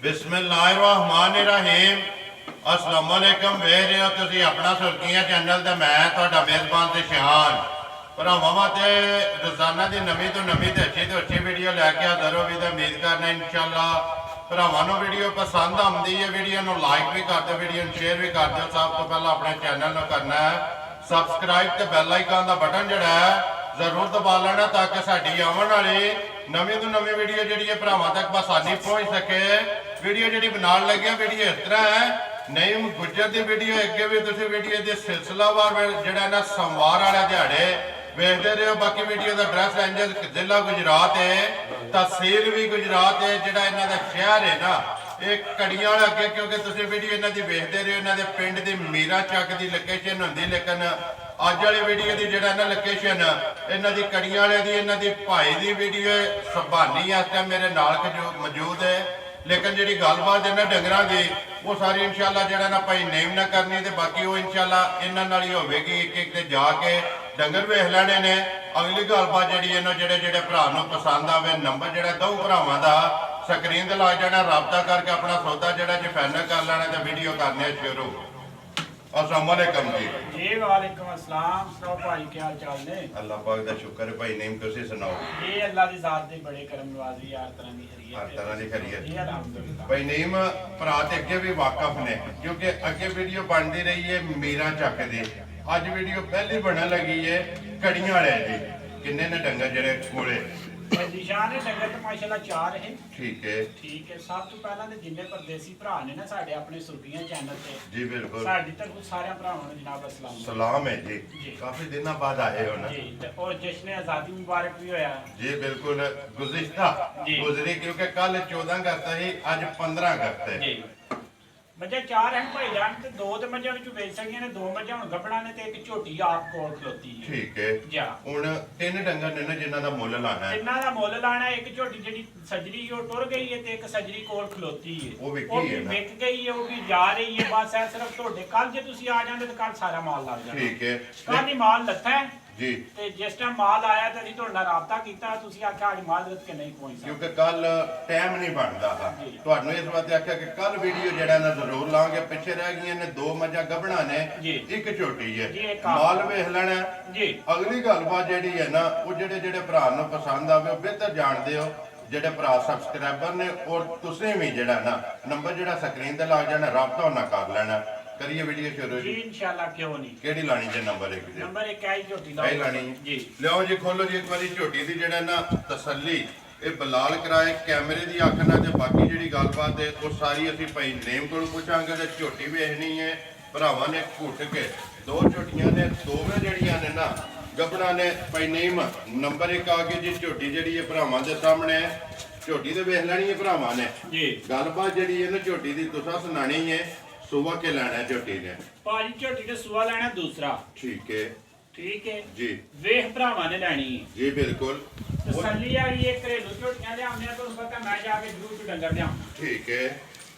बिस्मिल्लाहिर्रहमानिर्रहीम अस्सलाम वालेकुम वेख रहे हो तुसीं अपना सुर्खियां चैनल ते मैं तुहाडा मेज़बान ते शान भरावां वास्ते रोजाना की नवीं तो नवीं ते अच्छी वीडियो लैके हाज़र हो भी तो उम्मीद करना इंशाअल्लाह भरावां नूं वीडियो पसंद आती है वीडियो नूं लाइक भी कर दो वीडियो नूं शेयर भी कर दो। सब तो पहला अपने चैनल नूं करना है सबसक्राइब ते बैल आइकन का बटन जिहड़ा है जरूर दबा लेना ताकि साडी आने वाली नवीं तो नवीं वीडियो जी भरावां तक आसानी पहुँच सके। वीडियो जी बनाने लगे वीडियो इस तरह है नईम गुजर की वीडियो अगे भी तुम वीडियो के सिलसिलावार जोड़ा ना सोमवार वाले दिहाड़े वेखते रहे हो। बाकी वीडियो का एड्रैस इंज जिला गुजरात है तहसील भी गुजरात है जोड़ा इन्हों का शहर है ना ये कड़ियां वाले अगे क्योंकि तुम वीडियो इन्हों की वेखते रहे हो। इन्होंने पिंड की मीरा चक की लोकेशन होंगी लेकिन अज वाली वीडियो की जोड़ा ना लोकेशन इन्हों की कड़ियां वाले की इन्हों की भाई की वीडियो संभानी इस टाइम मेरे नाल मौजूद है। लेकिन जी गलबात इन्होंने डंगर की वो सारी इंशाल्लाह जो ना भाई नेम ना करनी तो बाकी वो इंशाल्लाह इन्होंने ही होगी एक एक जाके डंगर वेख लेने ने। अगली गलबात जी इन्होंने जोड़े जोड़े भरा पसंद आवे नंबर जो दो भरावान का स्क्रीन से ला जाना रबता करके अपना सौदा जो फाइनल कर लेना तो वीडियो करने शुरू। अस्सलाम वालेकुम जी। जी वालेकुम अस्सलाम। सुनाओ भाई क्या हाल चाल ने? अल्लाह पाक दा शुक्र है भाई नेम तुसी सुनाओ। ये अल्लाह दी जात दे बड़े करम नवाजी हर तरह दी खैरियत हर तरह की खैरियत जी अल्हम्दुलिल्लाह। भाई नेम भरा ते अगे भी वाकफ ने क्योंकि अगे वीडियो बनती रही है मीरा चक दी अज वीडियो पहली बनने लगी है कड़ियां वाले दी। किन्ने ने डंगर जेड़े कोले निशान है डंगर तो माशाल्लाह चार है। ठीक है ठीक है। सब तो पहला ते जिन्ने परदेसी भरा ने ना साडे अपने सुर्खियां चैनल ते जी बिल्कुल साडी तरफ सारे भरावां नूं जनाब अस्सलाम सलाम है जी। जी। काफी दिन बाद आए हो ना जी ते और जश्न आजादी मुबारक भी होया जी बिल्कुल गुज़िश्ता जी। गुजरी क्योंकि कल 14 अगस्त ही अज 15 अगस्त है जी। मझा चार हैं भाई जान ते दो ते मझा विच वेच सकियां ने दो मझा हुण गबड़ा ने ते एक झोटी आप कोल खलोती है। ठीक है जा हुण तीन डंगर ने ना जिन्हां दा मुੱਲ लाना है तिन्ना दा मुੱਲ लाना एक झोटी जेडी सजरी ओ टुर गई है ते एक सजरी कोल खलोती है वो विकी है ना? विक गई है वो भी जा रही है बस है सिर्फ ਤੁਹਾਡੇ ਕੱਲ ਜੇ ਤੁਸੀਂ ਆ ਜਾਂਦੇ ਤੇ ਕੱਲ ਸਾਰਾ ਮਾਲ ਲੱਗ ਜਾਣਾ। ठीक है ਕੱਲ ਹੀ ਮਾਲ ਲੱਥਾ ਹੈ जी ਤੇ ਜਿਸ ਟਾਈਮ ਮਾਲ ਆਇਆ ਤੇ ਅਸੀਂ ਤੁਹਾਡੇ ਨਾਲ ਰਾਬਤਾ ਕੀਤਾ ਤੁਸੀਂ ਆਖਿਆ ਅੱਜ ਮਾਲ ਰਤ ਕੇ ਨਹੀਂ ਪਹੁੰਚ ਸਕਦਾ। क्योंकि कल टाइम नहीं बनता था जी। ਤੁਹਾਨੂੰ ਇਸ ਵਾਸਤੇ ਆਖਿਆ ਕਿ ਕੱਲ ਵੀਡੀਓ ਜਿਹੜਾ ਨਾ ਜ਼ਰੂਰ ਲਾਂਗੇ। ਪਿੱਛੇ ਰਹਿ ਗਈਆਂ ਨੇ ਦੋ ਮੱਝਾਂ ਗੱਭਣਾ ਨੇ ਜੀ। ਇੱਕ ਝੋਟੀ ਹੈ ਜੀ, ਇੱਕ ਆਪ। ਮਾਲ ਵੇਖ ਲੈਣਾ ਜੀ ਅਗਲੀ ਗੱਲਬਾਤ ਜਿਹੜੀ ਹੈ ਨਾ ਉਹ ਜਿਹੜੇ ਜਿਹੜੇ ਭਰਾ ਨੂੰ ਪਸੰਦ ਆਵੇ ਉਹ ਬਿਹਤਰ ਜਾਣਦੇ ਹੋ ਜਿਹੜੇ ਭਰਾ ਸਬਸਕ੍ਰਾਈਬਰ ਨੇ ਔਰ ਤੁਸੀਂ ਵੀ ਜਿਹੜਾ ਨਾ ਨੰਬਰ ਜਿਹੜਾ ਸਕਰੀਨ ਤੇ ਲੱਗ ਜਾਣਾ ਰਾਬਤਾ ਉਹਨਾਂ ਕਰ ਲੈਣਾ। करिए वीडियो शुरू जी जी। इंशाल्लाह क्यों नहीं। केड़ी लानी जे नंबर एक जी नंबर 1 आई झोटी यही लानी जी। लियो जी खोलो जी एक बारी झोटी दी जेड़ा ना तसल्ली ਇਹ ਬਲਾਲ ਕਰਾਏ ਕੈਮਰੇ ਦੀ ਅੱਖ ਨਾਲ ਤੇ ਬਾਕੀ ਜਿਹੜੀ ਗੱਲਬਾਤ ਹੈ ਉਹ ਸਾਰੀ ਅਸੀਂ ਭਾਈ ਨੇਮ ਕੋਲ ਪੁੱਛਾਂਗੇ ਤੇ ਝੋਟੀ ਵੇਖਣੀ ਹੈ ਭਰਾਵਾਂ ਨੇ ਘੁੱਟ ਕੇ ਦੋ ਝੋਟੀਆਂ ਨੇ ਦੋਵੇਂ ਜਿਹੜੀਆਂ ਨੇ ਨਾ ਗੱਬਣਾ ਨੇ ਭਾਈ ਨੇਮ ਨੰਬਰ 1 ਆ ਕੇ ਜੀ ਝੋਟੀ ਜਿਹੜੀ ਹੈ ਭਰਾਵਾਂ ਦੇ ਸਾਹਮਣੇ ਝੋਟੀ ਤੇ ਵੇਖ ਲੈਣੀ ਹੈ ਭਰਾਵਾਂ ਨੇ जी ਗੱਲਬਾਤ ਜਿਹੜੀ ਹੈ ਨਾ ਝੋਟੀ ਦੀ ਤੁਸੀਂ ਸੁਣਾਣੀ ਹੈ सुबह के लाना है झोटी ने भाजी झोटी ने सुआ लेना दूसरा ठीक है ठीक है जी वेख भरावां ने लेनी है जी बिल्कुल तसल्ली आ गई है घरेलू झोटियां लियाने तो पता मैं जाके जरूर डंगर लियाऊं ठीक है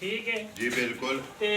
ठीक है जी बिल्कुल ते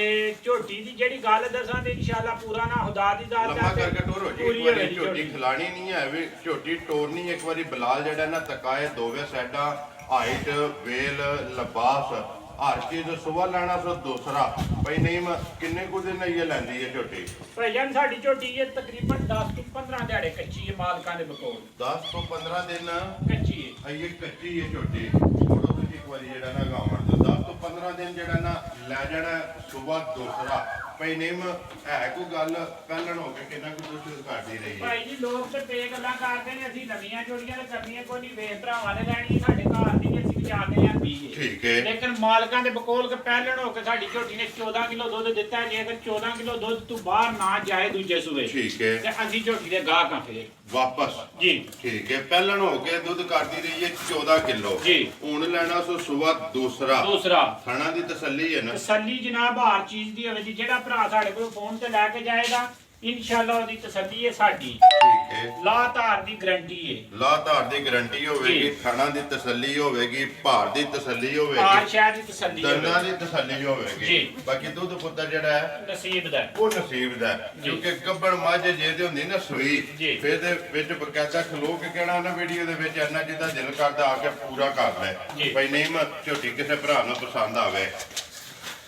झोटी दी जेड़ी गल दसां ते इंशाल्लाह पूरा ना खुदा दी जात लम्मा करके टोरो जी पूरी एक बारी होएगी झोटी खिलानी नहीं है भी झोटी टोरनी एक बारी बलाल जेड़ा ना तकाए दोवे साइडा हाइट वेल लबास हर चीज सुबह लाना सो दूसरा भाई नहीं किन्ने कुछ दिन ये लैंदी है झोटी भाईजान साडी झोटी ये तकरीबन 10 ਤੋਂ 15 ਦਿਹਾੜੇ ਕੱਚੀ ਹੈ ਮਾਲਕਾਂ ਦੇ ਬਕੌਲ 10 ਤੋਂ 15 दिन ਕੱਚੀ ਹੈ ये कच्ची है झोटी छोड़ो तो एक बारी जेड़ा ना गावण तो 10 ਤੋਂ 15 दिन जेड़ा ना ले जाना सुबह दूसरा भाई नहीं है कोई गल पहलन हो के किन्ना कुछ दूसरी करती रही है ਭਾਈ ਜੀ ਲੋਕ ਤੇ ਪੇ ਗੱਲਾਂ ਕਰਦੇ ਨੇ ਅਸੀਂ ਨਵੀਆਂ ਜੋੜੀਆਂ ਤੇ ਕਰਨੀਆਂ ਕੋਈ ਨਹੀਂ ਵੇਖ ਭਰਾਵਾਂ ਨੇ ਲੈਣੀ ਸਾਡੇ ਘਰ ਦੀ ਅਸੀਂ ਵਿਚਾ ਕੇ ਲਿਆਂਦੀ ਹੈ ठीक है ਲੇਕਿਨ ਮਾਲਕਾਂ ਦੇ ਬਕੌਲ ਕੇ ਪਹਿਲਣ ਹੋ ਕੇ ਸਾਡੀ ਝੋਟੀ ਨੇ 14 ਕਿਲੋ ਦੁੱਧ ਦਿੱਤਾ ਜੇ ਅਗਰ 14 ਕਿਲੋ ਦੁੱਧ ਤੋਂ ਬਾਹਰ ਨਾ ਜਾਏ ਦੂਜੇ ਸੂਏ ठीक है ਤੇ ਅਸੀਂ ਝੋਟੀ ਦੇ ਗਾਹਕਾਂ ਫੇਰ वापस जी ठीक है पहलन हो के दूध करती रही है 14 किलो जी ਹੁਣ ਲੈਣਾ ਸੋ ਸੁਬਹ दूसरा दूसरा ਖਾਣਾ ਦੀ ਤਸੱਲੀ ਹੈ ਨਾ ਤਸੱਲੀ ਜਨਾਬ ਹਰ ਚੀਜ਼ ਦੀ ਹੋਵੇ ਜੀ ਜਿਹੜਾ ਭਰਾ ਸਾਡੇ ਕੋਲ ਫੋਨ ਤੇ ਲੈ ਕੇ ਜਾਏਗਾ ਇਨਸ਼ਾਅੱਲਾ ਉਹਦੀ ਤਸੱਲੀ ਹੈ ਸਾਡੀ। ਠੀਕ ਹੈ। ਲਾ ਧਾਰ ਦੀ ਗਰੰਟੀ ਹੈ। ਲਾ ਧਾਰ ਦੀ ਗਾਰੰਟੀ ਹੋਵੇਗੀ, ਜੀ। ਖਾਣਾ ਦੀ ਤਸੱਲੀ ਹੋਵੇਗੀ, ਭਾਰ ਦੀ ਤਸੱਲੀ ਆਰ ਹੋਵੇਗੀ, ਸ਼ਾਹ ਦੀ ਤਸੱਲੀ ਦੰਦਾਂ ਹੈ। ਦੀ ਤਸੱਲੀ ਹੋਵੇਗੀ। ਜੀ। ਬਾਕੀ ਦੁੱਧ ਪੁੱਤਰ ਜਿਹੜਾ ਹੈ ਨਸੀਬ ਦਾ ਹੈ। ਉਹ ਨਸੀਬ ਦਾ ਹੈ। ਜੀ। ਕਿਉਂਕਿ ਗੱਬੜ ਮੱਝ ਜੇ ਤੇ ਹੁੰਦੀ ਨਾ ਸੂਈ, ਜੀ। ਫਿਰ ਦੇ ਵਿੱਚ ਬਕਾਇਦਾ ਖਲੋ ਕੇ ਕਹਿਣਾ ਨਾ ਵੀਡੀਓ ਦੇ ਵਿੱਚ ਇੰਨਾ ਜਿੱਦਾਂ ਦਿਲ ਕਰਦਾ ਆ ਕੇ ਪੂਰਾ ਕਰ ਲੈ ਜੀ। ਭਾਈ ਨਹੀਂ ਮੈਂ ਝੋਟੀ ਕਿਸੇ ਭਰਾ ਨੂੰ ਪਸੰਦ ਆਵੇ।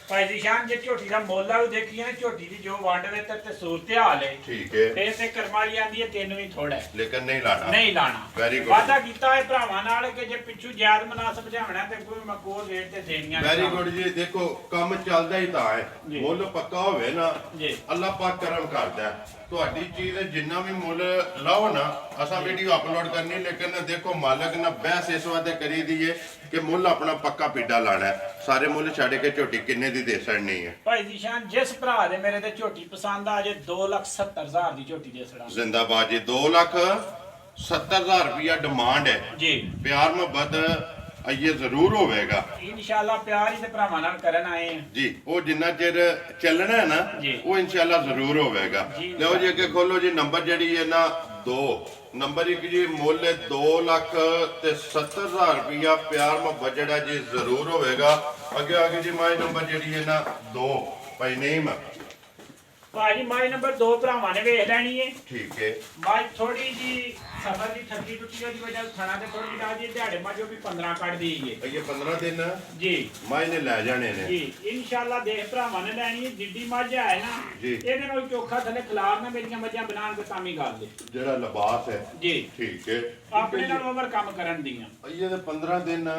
ਭਾਈ ਜੀ ਸ਼ਾਨ ਜੇ ਝੋਟੀ ਦਾ ਮੁੱਲ ਆ ਉਹ ਦੇਖੀਏ ਨਾ, ਝੋਟੀ ਦੀ ਜੋ ਵੰਡ ਦੇ ਤੇ ਸੂਰਤ ਹਾਲ ਹੈ, ਠੀਕ ਹੈ, ਫੇਰ ਤੇ ਕਰਮਾਂ ਵਾਲੀ ਆਂਦੀ ਹੈ ਤਿੰਨ ਵੀ ਥੋੜਾ ਹੈ। ਲੇਕਿਨ ਨਹੀਂ ਲਾਣਾ। ਨਹੀਂ ਲਾਣਾ। Very good। ਵਾਦਾ ਕੀਤਾ ਹੈ ਭਰਾਵਾਂ ਨਾਲ ਕਿ ਜੇ ਪਿੱਛੂ ਜਾਇਦ ਮਨਾਸਬ ਜਾਵਣਾ ਤੇ ਕੋਈ ਮਕਬੂਲ ਰੇਟ ਤੇ ਦੇਣੀਆਂ ਨੇ। ਵੈਰੀ ਗੁੱਡ ਜੀ। ਦੇਖੋ ਕੰਮ ਚੱਲਦਾ ਹੀ ਤਾਂ ਹੈ, ਜੀ। ਮੁੱਲ ਪੱਕਾ ਹੋਵੇ ਨਾ ਜੀ। ਅੱਲਾਹ ਪਾਕ ਕਰਮ ਕਰਦਾ ਹੈ। ਤੁਹਾਡੀ ਚੀਜ਼ ਦਾ ਜਿੰਨਾ ਵੀ ਮੁੱਲ ਲਾਓ ਨਾ, ਅਸਾਂ ਵੀਡੀਓ ਅਪਲੋਡ ਕਰਨੀ, ਲੇਕਿਨ ਦੇਖੋ ਮਾਲਕ ਨਾ ਬਹਿਸ ਇਸ ਵਾਸਤੇ ਕਰੀ ਦੀ ਹੈ ਕਿ ਮੁੱਲ ਆਪਣਾ ਪੱਕਾ ਪੀਡਾ ਲਾਣਾ ਹੈ। ਸਾਰੇ ਮੁੱਲ ਛੱਡ ਕੇ ਝੋਟੀ ਕਿੰਨੇ ਦੀ ਦੇ ਸੜਨੀ ਹੈ। ਭਾਈ ਜੀ ਸ਼ਾਨ ਜਿਸ ਭਰਾ ਦੇ ਮੇਰੇ ਤੇ ਝੋਟੀ ਪਸੰਦ ਆ ਜੇ 2,70,000 ਦੀ ਝੋਟੀ ਦੇ ਸੜਾ। ਜ਼ਿੰਦਾਬਾਦ ਜੀ। 2,70,000 ਰੁਪਇਆ ਡਿਮਾਂਡ ਹੈ। ਜੀ। ਪਿਆਰ ਮੁਹੱਬਤ ਇਹ ਜ਼ਰੂਰ ਹੋਵੇਗਾ ਇਨਸ਼ਾਅੱਲਾ ਪਿਆਰ ਹੀ ਤੇ ਭਰਾਵਾਂ ਨਾਲ ਕਰਨ ਆਏ ਆ। ਜੀ। ਉਹ ਜਿੰਨਾ ਚਿਰ ਚੱਲਣਾ ਹੈ ਨਾ, ਜੀ। ਉਹ ਇਨਸ਼ਾਅੱਲਾ ਜ਼ਰੂਰ ਹੋਵੇਗਾ। ਜੀ। ਲਓ ਜੀ ਅੱਗੇ ਖੋਲੋ ਜੀ। ਨੰਬਰ ਜਿਹੜੀ ਹੈ ਨਾ 2 ਨੰਬਰ 1 ਜੀ, ਮੁੱਲ 2,70,000 ਰੁਪਇਆ, ਪਿਆਰ ਮੁਹੱਬਤ ਜਿਹੜਾ ਜੀ ਜ਼ਰੂਰ ਹੋਵੇਗਾ। ਅੱਗੇ ਜੀ ਮਾਈ ਨੰਬਰ ਜਿਹੜੀ ਹੈ ਨਾ 2 ਭਾਈ ਨੇਮ। ਭਾਜੀ ਮਾਈ ਨੰਬਰ 2 ਭਰਾਵਾਂ ਨੇ ਵੇਖ ਲੈਣੀ ਹੈ। ਠੀਕ ਹੈ। ਮਾਈ ਥੋੜੀ ਜੀ ਸਫਰ ਦੀ ਠੱਗੀ ਟੁੱਟੀ ਉਹਦੀ ਵਜ੍ਹਾ ਨਾਲ ਖਾਣਾ ਤੇ ਥੋੜੀ ਜਿਹੀ ਰਾਜੀ ਦਿਹਾੜੇ ਮਾ ਜੋ ਵੀ 15 ਕੱਢ ਦੇਈਏ। ਇਹ 15 ਦਿਨ ਜੀ। ਮਾਈ ਨੇ ਲੈ ਜਾਣੇ ਨੇ। ਜੀ ਇਨਸ਼ਾਅੱਲਾ ਦੇਖ ਭਰਾਵਾਂ ਨੇ ਲੈਣੀ ਹੈ। ਜਿੱਡੀ ਮੱਝ ਹੈ ਨਾ, ਜੀ। ਇਹਦੇ ਨਾਲ ਚੋਖਾ ਥੱਲੇ ਖਿਲਾਰ ਨਾ ਮੇਰੀਆਂ ਮੱਝਾਂ ਬਣਾਉਣ ਤੇ ਤਾਮੀ ਗੱਲ ਦੇ। ਜਿਹੜਾ ਲਿਬਾਸ ਹੈ। ਜੀ। ਠੀਕ ਹੈ। ਆਪਣੇ ਨਾਲ ਓਵਰ ਕੰਮ ਕਰਨ ਦੀਆਂ। ਇਹ ਤੇ 15 ਦਿਨ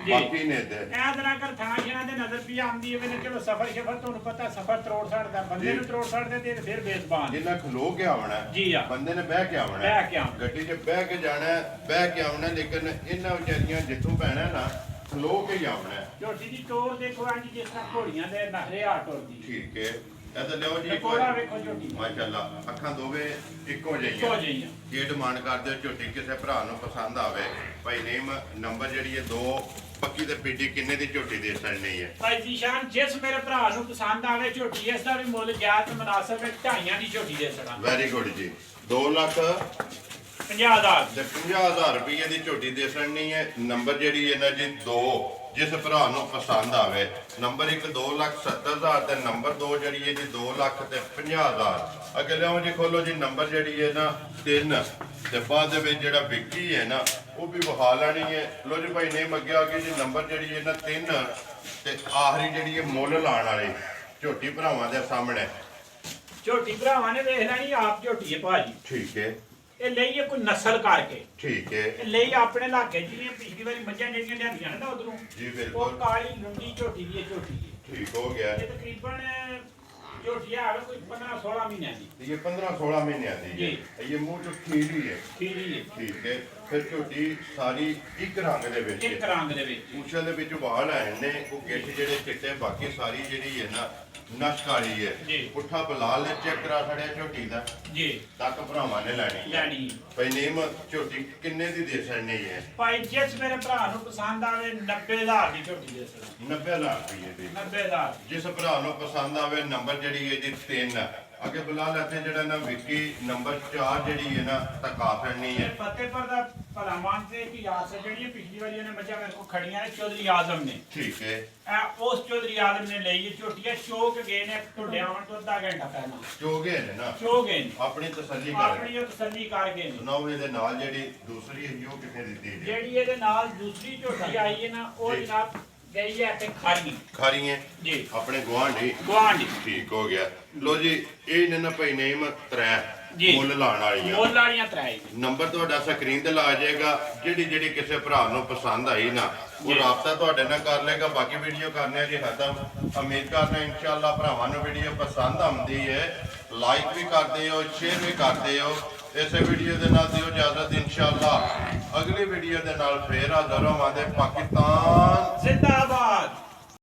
ਜੀ। ਬਾਕੀ ਨੇ ਤੇ ਐ ਤਰ੍ਹਾਂ ਕਰ ਥਾਂ ਸ਼ਨਾਂ ਦੇ ਨਜ਼ਰ ਵੀ ਆਉਂਦੀ ਹੋਵੇ ਨੇ। ਚਲੋ ਸਫਰ ਤੁਹਾਨੂੰ ਪਤਾ ਸਫਰ ਤਰੋੜ ਛੱਡਦਾ ਬੰਦੇ ਨੂੰ, ਤਰੋੜ ਛੱਡਦੇ ਤੇ ਫਿਰ ਬੇਜ਼ਬਾਨ। ਜਿੰਨਾ ਖਲੋ ਕੇ ਆਉਣਾ, ਜੀ ਆ। ਬੰਦੇ ਨੇ ਬਹਿ ਕੇ ਆਉਣਾ, ਬਹਿ ਕੇ ਆਉਣਾ। ਗੱਡੀ 'ਚ ਬਹਿ ਕੇ ਜਾਣਾ, ਬਹਿ ਕੇ ਆਉਣਾ, ਲੇਕਿਨ ਇਹਨਾਂ ਵਿਚਾਰੀਆਂ ਜਿੱਥੋਂ ਪੈਣਾ ਨਾ ਖਲੋ ਕੇ ਹੀ ਆਉਣਾ। ਝੋਟੀ ਦੀ ਟੋਰ ਦੇਖੋ ਅੱਜ ਜਿਸ ਤਰ੍ਹਾਂ ਘੋੜੀਆਂ ਦੇ ਨਖਰੇ ਆ ਟੁਰਦੀ। ਠੀਕ ਹੈ। ਇਹ ਤਾਂ ਲਿਓ ਜੀ। ਕੋੜਾ ਵੇਖੋ ਝੋਟੀ। ਮਾਸ਼ਾਅੱਲਾ ਅੱਖਾਂ ਦੋਵੇਂ ਇੱਕੋ ਇੱਕੋ ਜਿਹੀਆਂ। ਜਿਹੀਆਂ। ਜੇ ਡਿਮਾਂਡ ਕਰਦੇ ਹੋ ਝੋਟੀ ਕਿਸੇ ਭਰਾ ਨੂੰ ਪਸੰਦ ਆਵੇ, ਭਾਈ ਨੇਮ ਨੰਬਰ ਜਿਹੜੀ ਹੈ 2 ਪੱਕੀ ਤੇ ਪੀਡੀ ਕਿੰਨੇ ਦੀ ਝੋਟੀ ਦੇ ਸੜਨੀ ਹੈ। ਭਾਈ ਜੀ ਸ਼ਾਨ ਜਿਸ ਮੇਰੇ ਭਰਾ ਨੂੰ ਪਸੰਦ ਆਵੇ ਝੋਟੀ, ਇਸ ਦਾ ਵੀ ਮੁੱਲ ਜਾਇਜ਼ ਮੁਨਾਸਬ ਹੈ। ਢਾਈਆਂ ਦੀ ਝੋਟੀ ਦੇ ਸੜਾ। ਵੈਰੀ ਗੁੱਡ ਜੀ। 2,50,000 50,000 ਤੇ 50,000 ਰੁਪਏ ਦੀ ਝੋਟੀ ਦੇ ਸੜਨੀ ਹੈ। ਨੰਬਰ ਜਿਹੜੀ ਹੈ ਨਾ ਜੀ 2 ਜਿਸ ਭਰਾ ਨੂੰ ਪਸੰਦ ਆਵੇ। ਨੰਬਰ 1 2,70,000 ਤੇ ਨੰਬਰ 2 ਜਿਹੜੀ ਹੈ ਜੀ 2,50,000। ਅੱਗੇ ਲਿਆਓ ਜੀ ਖੋਲੋ ਜੀ। ਨੰਬਰ ਜਿਹੜੀ ਹੈ ਨਾ 3 ਤੇ ਬਾਅਦ ਦੇ ਵਿੱਚ ਜਿਹੜਾ ਵਿੱਕੀ ਹੈ ਨਾ ਉਹ ਵੀ ਵਹਾ ਲੈਣੀ ਹੈ। ਲੋ ਜੀ ਭਾਈ ਨੇ ਮੰਗਿਆ ਕਿ ਜੀ ਨੰਬਰ ਜਿਹੜੀ ਹੈ ਨਾ 3 ਤੇ ਆਖਰੀ ਜਿਹੜੀ ਹੈ ਮੁੱਲ ਲਾਣ ਵਾਲੀ ਝੋਟੀ ਭਰਾਵਾਂ ਦੇ ਸਾਹਮਣੇ। ਝੋਟੀ ਭਰਾਵਾਂ ਨੇ ਵੇਖ ਲੈਣੀ ਆਪ ਝੋਟੀ ਹੈ ਭਾਜੀ। ਠੀਕ ਹੈ। ਇਹ ਲਈਏ ਕੋਈ ਨਸਲ ਕਰਕੇ। ਠੀਕ ਹੈ। ਇਹ ਲਈ ਆਪਣੇ ਇਲਾਕੇ ਜਿਹੀਆਂ ਪਿਛਲੀ ਵਾਰੀ ਮੱਝਾਂ ਜਿਹੜੀਆਂ ਲਿਆਂਦੀਆਂ ਨੇ ਨਾ ਉਧਰੋਂ, ਜੀ ਉਹ ਬਿਲਕੁਲ ਕਾਲੀ ਲੁੰਡੀ ਝੋਟੀ ਦੀ ਇਹ ਝੋਟੀ ਹੈ। ਠੀਕ ਹੋ ਗਿਆ। ਇਹ ਤਕਰੀਬਨ ਝੋਟੀ ਆ ਕੋਈ 15-16 ਮਹੀਨਿਆਂ ਦੀ। ਇਹ 15-16 ਮਹੀਨਿਆਂ ਦੀ ਹੈ। ਜੀ। ਇਹ ਮੂੰਹ ਚੋਂ ਖੀਰੀ ਹੈ। ਖੀਰੀ ਹੈ। ਠੀਕ ਹੈ। ਫਿਰ ਝੋਟੀ ਸਾਰੀ ਇੱਕ ਰੰਗ ਦੇ ਵਿੱਚ ਇੱਕ ਰੰਗ ਦੇ ਵਿੱਚ। ਪੂਛਲ ਦੇ ਵਿੱਚ ਵਾਲ ਆਏ ਨੇ, ਉਹ ਗਿੱਠ ਜਿਹੜੇ ਚਿੱਟੇ, ਬਾਕੀ ਸਾਰੀ ਜਿਹੜੀ ਹੈ ਨਾ ਨਸ਼ ਕਾਲੀ ਹੈ। ਜੀ। ਪੁੱਠਾ ਬਲਾਲ ਨੇ ਚੈੱਕ ਕਰਾ ਛੜਿਆ ਝੋਟੀ ਦਾ ਜੀ। ਤੱਕ ਭਰਾਵਾਂ ਨੇ ਲੈਣੀ ਹੈ। ਲੈਣੀ। ਭਾਈ ਨੇਮ ਝੋਟੀ ਕਿੰਨੇ ਦੀ ਦੇ ਸੜਨੀ ਹੈ। ਭਾਈ ਜਿਸ ਮੇਰੇ ਭਰਾ ਨੂੰ ਪਸੰਦ ਆਵੇ 90,000 ਦੀ ਝੋਟੀ ਦੇ ਸੜਾ। 90,000 ਰੁਪਏ ਦੀ। 90,000 ਜਿਸ ਭਰਾ ਨੂੰ ਪਸੰਦ ਆਵੇ ਨੰਬਰ ਜਿਹੜੀ ਹੈ ਜੀ 3 ਅੱਗੇ ਬਲਾਲ ਇੱਥੇ ਜਿਹੜਾ ਨਾ ਵਿੱਕੀ ਨੰਬਰ 4 ਜਿਹੜੀ ਹੈ ਨਾ ਤਕਾ ਫੜਨੀ ਹੈ। ਫਤਿਹਪੁਰ ਦਾ ਭਲਾਵਾਨ ਤੇ ਇੱਕ ਯਾਦ ਸੇ ਜਿਹੜੀ ਪਿਛਲੀ ਵਾਰੀ ਉਹਨੇ ਮੱਝਾਂ ਮੇਰੇ ਕੋਲ ਖੜੀਆਂ ਨੇ ਚੌਧਰੀ ਆਜ਼ਮ ਨੇ। ਠੀਕ ਹੈ। ਉਸ ਚੌਧਰੀ ਆਜ਼ਮ ਨੇ ਲਈ ਇਹ ਝੋਟੀਆਂ ਸ਼ੋਕ ਗਏ ਨੇ ਢੁੱਡਿਆ ਆਉਣ ਤੋਂ ਅੱਧਾ ਘੰਟਾ ਪਹਿਲਾਂ। ਚੋਗੇ ਨੇ ਨਾ ਸ਼ੋ ਗਏ ਨੇ। ਆਪਣੀ ਤਸੱਲੀ ਕਰ ਆਪਣੀ ਉਹ ਤਸੱਲੀ ਕਰ ਗਏ ਨੇ। ਸੁਣਾਓ ਇਹਦੇ ਨਾਲ ਜਿਹੜੀ ਦੂਸਰੀ ਹੈ ਜੀ ਉਹ ਕਿੰਨੇ ਦਿੱਤੀ ਜੀ। ਜਿਹੜੀ ਇਹਦੇ ਨਾਲ ਦੂਸਰੀ ਝੋਟੀ ਆਈ ਹੈ ਨਾ ਉਹ ਜੀ। ਜਨਾਬ ਗਈ ਹੈ ਤੇ ਖਾਰੀ। ਖਾਰੀਆਂ ਜੀ। ਆਪਣੇ ਗੁਆਂਢੀ। ਗੁਆਂਢੀ। ਠੀਕ ਹੋ ਗਿਆ। ਲੋ ਜੀ ਇਹ ਨੇ ਨਾ ਭਾਈ ਨੇਮ 3 ਜੀ। ਮੁੱਲ ਲਾਣ ਵਾਲੀਆਂ। ਮੁੱਲ ਵਾਲੀਆਂ ਤਰਾਈ। ਨੰਬਰ ਤੁਹਾਡਾ ਸਕਰੀਨ ਤੇ ਲਾ ਜਾਏਗਾ। ਜਿਹੜੀ ਕਿਸੇ ਭਰਾ ਨੂੰ ਪਸੰਦ ਆਈ ਨਾ ਉਹ ਜੀ। ਰਾਬਤਾ ਤੁਹਾਡੇ ਨਾਲ ਕਰ ਲੇਗਾ। ਬਾਕੀ ਵੀਡੀਓ ਕਰਨੇ ਆ ਜੀ ਖਤਮ। ਉਮੀਦ ਕਰਨਾ ਇਨਸ਼ਾਅੱਲਾ ਭਰਾਵਾਂ ਨੂੰ ਵੀਡੀਓ ਪਸੰਦ ਆਉਂਦੀ ਹੈ। ਲਾਈਕ ਵੀ ਕਰਦੇ ਹੋ, ਸ਼ੇਅਰ ਵੀ ਕਰਦੇ ਹੋ। ਇਸੇ ਵੀਡੀਓ ਦੇ ਨਾਲ ਦਿਓ ਇਜਾਜ਼ਤ। ਇਨਸ਼ਾਅੱਲਾ ਅਗਲੀ ਵੀਡੀਓ ਦੇ ਨਾਲ ਫੇਰ ਹਾਜ਼ਰ ਹੋਵਾਂਗੇ। ਪਾਕਿਸਤਾਨ ਜ਼ਿੰਦਾਬਾਦ।